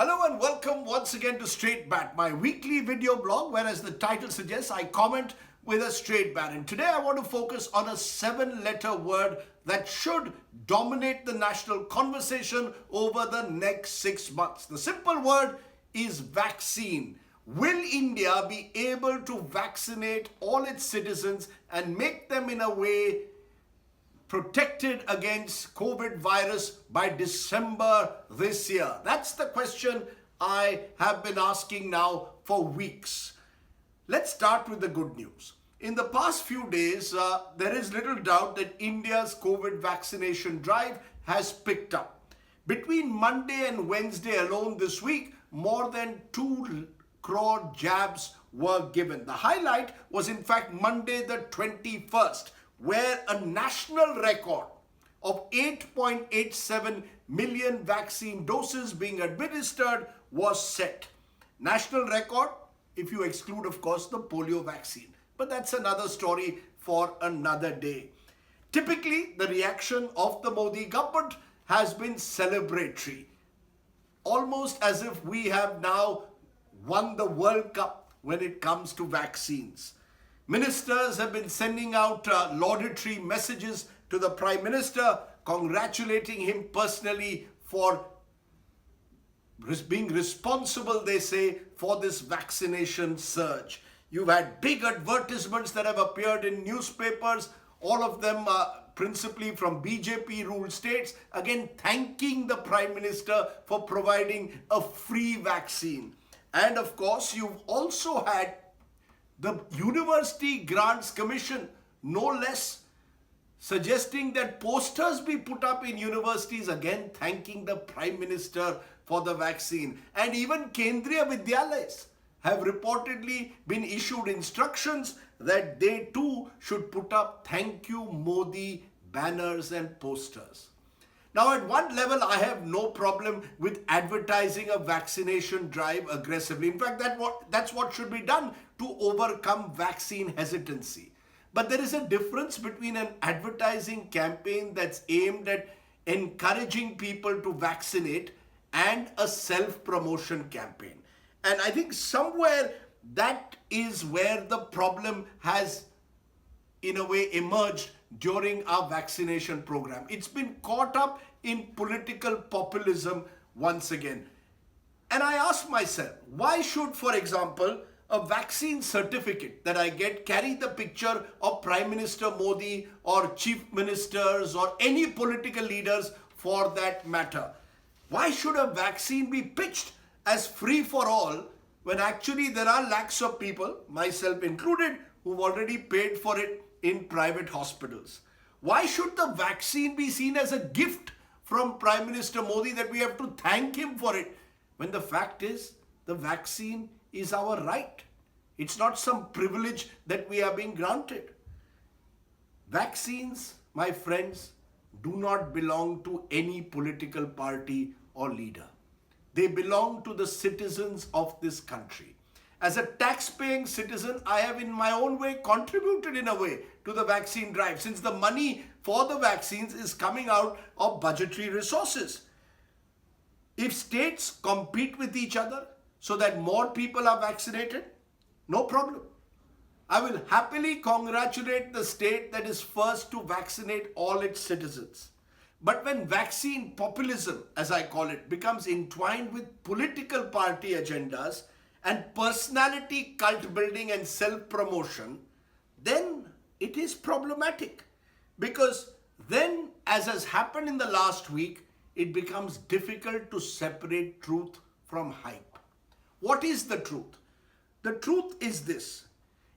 Hello and welcome once again to Straight Bat, my weekly video blog where, as the title suggests, I comment with a straight bat. And today I want to focus on a 7-letter word that should dominate the national conversation over the next 6 months. The simple word is vaccine. Will India be able to vaccinate all its citizens and make them in a way protected against COVID virus by December this year? That's the question I have been asking now for weeks. Let's start with the good news. In the past few days, there is little doubt that India's COVID vaccination drive has picked up. Between Monday and Wednesday alone this week, more than 2 crore jabs were given. The highlight was in fact Monday the 21st, where a national record of 8.87 million vaccine doses being administered was set. National record, if you exclude, of course, the polio vaccine. But that's another story for another day. Typically, the reaction of the Modi government has been celebratory, almost as if we have now won the World Cup when it comes to vaccines. Ministers have been sending out laudatory messages to the Prime Minister, congratulating him personally for being responsible, they say, for this vaccination surge. You've had big advertisements that have appeared in newspapers, all of them principally from BJP-ruled states, again thanking the Prime Minister for providing a free vaccine. And of course, you've also had the University Grants Commission, no less, suggesting that posters be put up in universities, again thanking the Prime Minister for the vaccine. And even Kendriya Vidyalayas have reportedly been issued instructions that they too should put up "Thank you Modi" banners and posters. Now, at one level, I have no problem with advertising a vaccination drive aggressively. In fact, that's what should be done to overcome vaccine hesitancy. But there is a difference between an advertising campaign that's aimed at encouraging people to vaccinate and a self-promotion campaign. And I think somewhere that is where the problem has, in a way, emerged during our vaccination program. It's been caught up in political populism once again. And I ask myself, why should, for example, a vaccine certificate that I get carry the picture of Prime Minister Modi or chief ministers or any political leaders for that matter? Why should a vaccine be pitched as free for all when actually there are lakhs of people, myself included, who've already paid for it in private hospitals? Why should the vaccine be seen as a gift from Prime Minister Modi that we have to thank him for it, when the fact is the vaccine is our right? It's not some privilege that we are being granted. Vaccines, my friends, do not belong to any political party or leader. They belong to the citizens of this country. As a tax-paying citizen, I have in my own way contributed in a way to the vaccine drive, since the money for the vaccines is coming out of budgetary resources. If states compete with each other so that more people are vaccinated, no problem. I will happily congratulate the state that is first to vaccinate all its citizens. But when vaccine populism, as I call it, becomes entwined with political party agendas and personality cult building and self-promotion, then it is problematic. Because then, as has happened in the last week, it becomes difficult to separate truth from hype. What is the truth? The truth is this.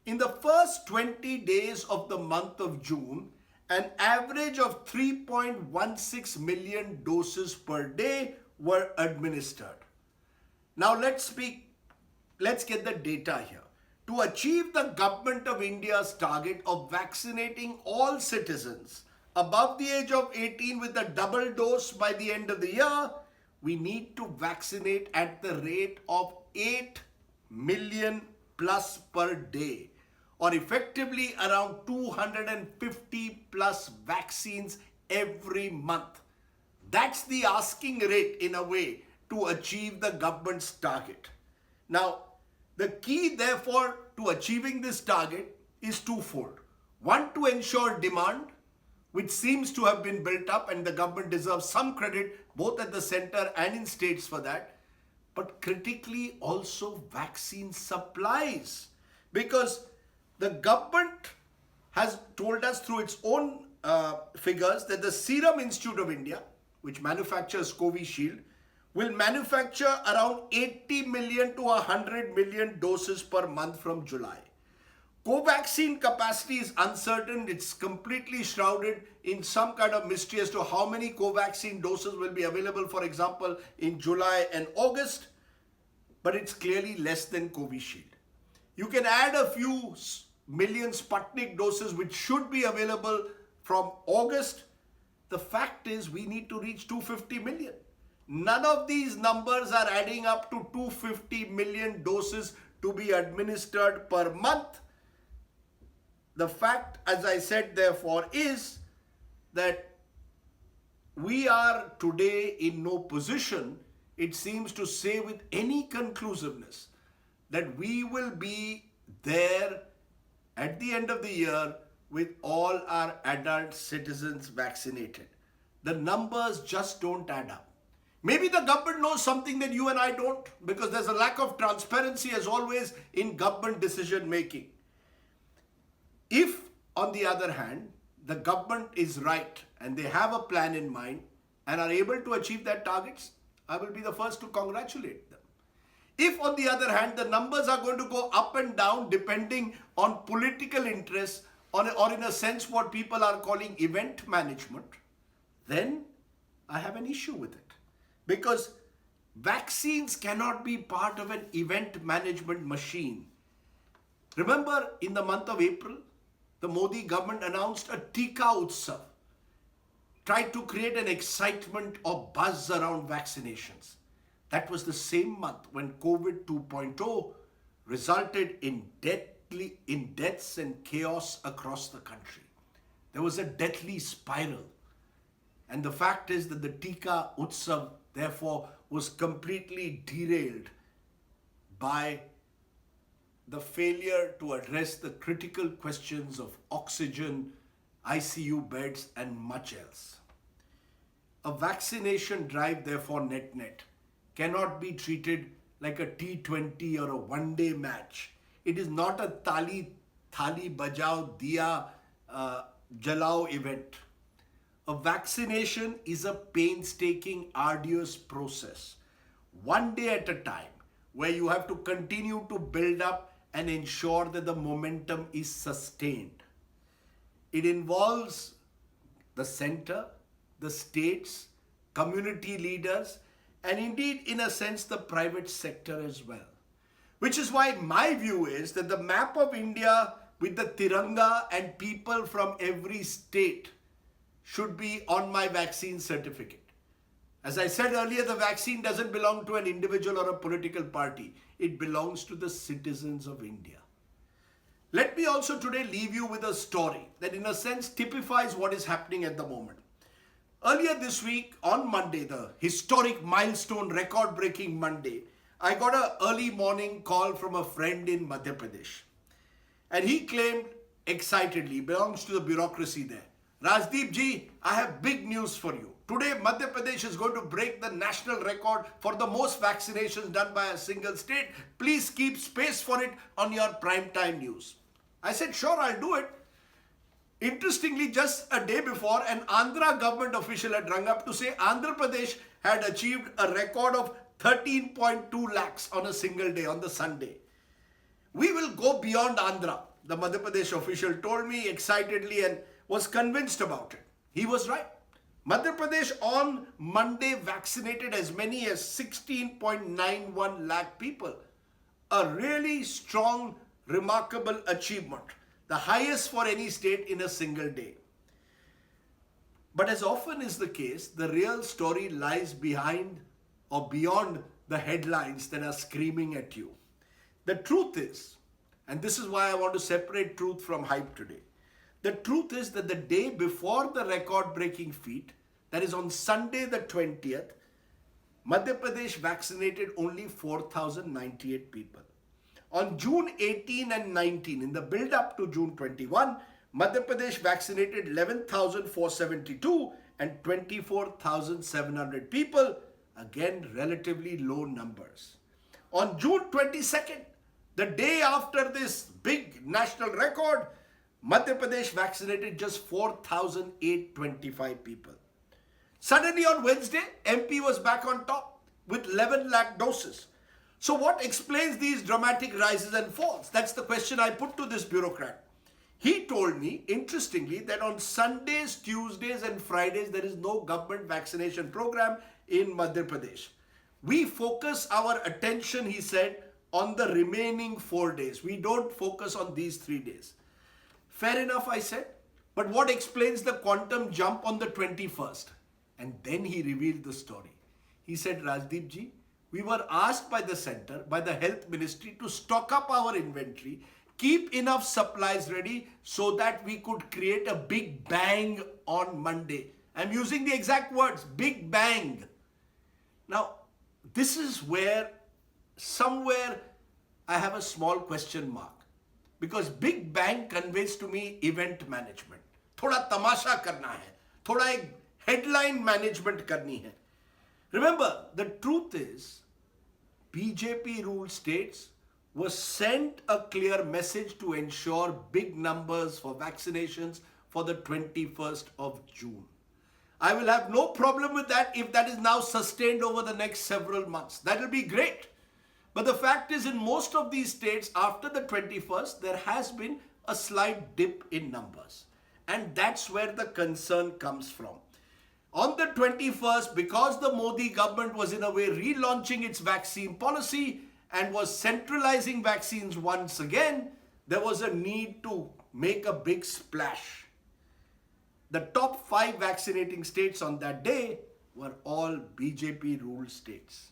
In the first 20 days of the month of June, an average of 3.16 million doses per day were administered. Now let's get the data here. To achieve the Government of India's target of vaccinating all citizens above the age of 18 with a double dose by the end of the year, we need to vaccinate at the rate of 8 million plus per day, or effectively around 250 plus vaccines every month. That's the asking rate, in a way, to achieve the government's target. Now, the key therefore to achieving this target is twofold. One, to ensure demand, which seems to have been built up, and the government deserves some credit both at the center and in states for that, but critically also vaccine supplies, because the government has told us through its own figures that the Serum Institute of India, which manufactures Covishield, will manufacture around 80 million to 100 million doses per month from July. Covaxin capacity is uncertain. It's completely shrouded in some kind of mystery as to how many Covaxin doses will be available, for example, in July and August, but it's clearly less than Covishield. You can add a few million Sputnik doses which should be available from August. The fact is we need to reach 250 million. None of these numbers are adding up to 250 million doses to be administered per month. The fact, as I said, therefore, is that we are today in no position, it seems, to say with any conclusiveness that we will be there at the end of the year with all our adult citizens vaccinated. The numbers just don't add up. Maybe the government knows something that you and I don't, because there's a lack of transparency as always in government decision making. If, on the other hand, the government is right and they have a plan in mind and are able to achieve their targets, I will be the first to congratulate them. If, on the other hand, the numbers are going to go up and down depending on political interests or in a sense what people are calling event management, then I have an issue with it. Because vaccines cannot be part of an event management machine. Remember, in the month of April, the Modi government announced a tika utsav, tried to create an excitement or buzz around vaccinations. That was the same month when COVID 2.0 resulted in deaths and chaos across the country. There was a deathly spiral. And the fact is that the tika utsav, therefore, was completely derailed by the failure to address the critical questions of oxygen, ICU beds, and much else. A vaccination drive, therefore, net cannot be treated like a T20 or a one-day match. It is not a thali bajao diya jalao event. A vaccination is a painstaking, arduous process, one day at a time, where you have to continue to build up and ensure that the momentum is sustained. It involves the center, the states, community leaders, and indeed, in a sense, the private sector as well. Which is why my view is that the map of India with the Tiranga and people from every state should be on my vaccine certificate. As I said earlier, the vaccine doesn't belong to an individual or a political party. It belongs to the citizens of India. Let me also today leave you with a story that in a sense typifies what is happening at the moment. Earlier this week, on Monday, the historic milestone, record-breaking Monday, I got an early morning call from a friend in Madhya Pradesh. And he claimed excitedly, belongs to the bureaucracy there, Rajdeep ji, I have big news for you. Today, Madhya Pradesh is going to break the national record for the most vaccinations done by a single state. Please keep space for it on your primetime news. I said, sure, I'll do it. Interestingly, just a day before, an Andhra government official had rung up to say Andhra Pradesh had achieved a record of 13.2 lakhs on a single day, on the Sunday. We will go beyond Andhra, the Madhya Pradesh official told me excitedly and was convinced about it. He was right. Madhya Pradesh on Monday vaccinated as many as 16.91 lakh people. A really strong, remarkable achievement. The highest for any state in a single day. But as often is the case, the real story lies behind or beyond the headlines that are screaming at you. The truth is, and this is why I want to separate truth from hype today. The truth is that the day before the record-breaking feat, that is on Sunday the 20th, Madhya Pradesh vaccinated only 4,098 people. On June 18 and 19, in the build-up to June 21, Madhya Pradesh vaccinated 11,472 and 24,700 people. Again, relatively low numbers. On June 22nd, the day after this big national record, Madhya Pradesh vaccinated just 4,825 people. Suddenly on Wednesday, MP was back on top with 11 lakh doses. So what explains these dramatic rises and falls? That's the question I put to this bureaucrat. He told me, interestingly, that on Sundays, Tuesdays and Fridays, there is no government vaccination program in Madhya Pradesh. We focus our attention, he said, on the remaining 4 days. We don't focus on these 3 days. Fair enough, I said. But what explains the quantum jump on the 21st? And then he revealed the story. He said, Rajdeep ji, we were asked by the center, by the health ministry, to stock up our inventory, keep enough supplies ready so that we could create a big bang on Monday. I'm using the exact words, big bang. Now, this is where somewhere I have a small question mark. Because big bang conveys to me event management. Thoda tamasha karna hai. Thoda ek headline management karni hai. Remember, the truth is, BJP ruled states were sent a clear message to ensure big numbers for vaccinations for the 21st of June. I will have no problem with that if that is now sustained over the next several months. That will be great. But the fact is, in most of these states, after the 21st, there has been a slight dip in numbers. And that's where the concern comes from. On the 21st, because the Modi government was in a way relaunching its vaccine policy and was centralizing vaccines once again, there was a need to make a big splash. The top 5 vaccinating states on that day were all BJP-ruled states.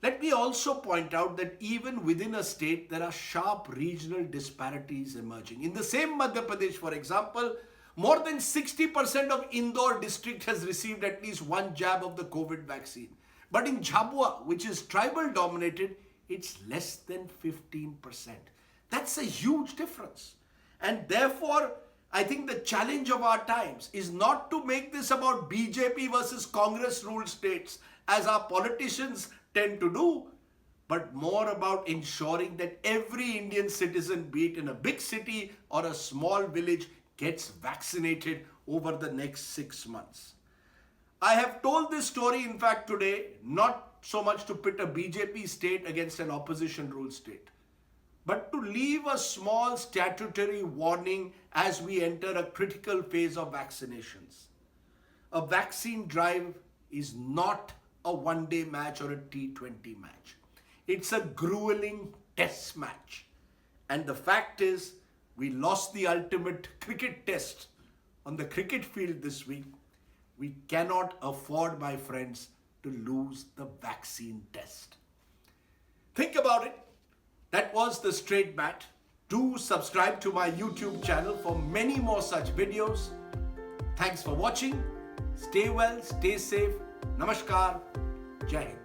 Let me also point out that even within a state, there are sharp regional disparities emerging. In the same Madhya Pradesh, for example, more than 60% of Indore district has received at least one jab of the COVID vaccine. But in Jhabua, which is tribal dominated, it's less than 15%. That's a huge difference. And therefore, I think the challenge of our times is not to make this about BJP versus Congress ruled states, as our politicians tend to do, but more about ensuring that every Indian citizen, be it in a big city or a small village, gets vaccinated over the next 6 months. I have told this story, in fact, today, not so much to pit a BJP state against an opposition ruled state, but to leave a small statutory warning as we enter a critical phase of vaccinations. A vaccine drive is not a one-day match or a T20 match. It's a grueling test match. And the fact is, we lost the ultimate cricket test on the cricket field this week. We cannot afford, my friends, to lose the vaccine test. Think about it. That was the Straight Bat. Do subscribe to my YouTube channel for many more such videos. Thanks for watching. Stay well, stay safe. Namaskar. Jai Hind.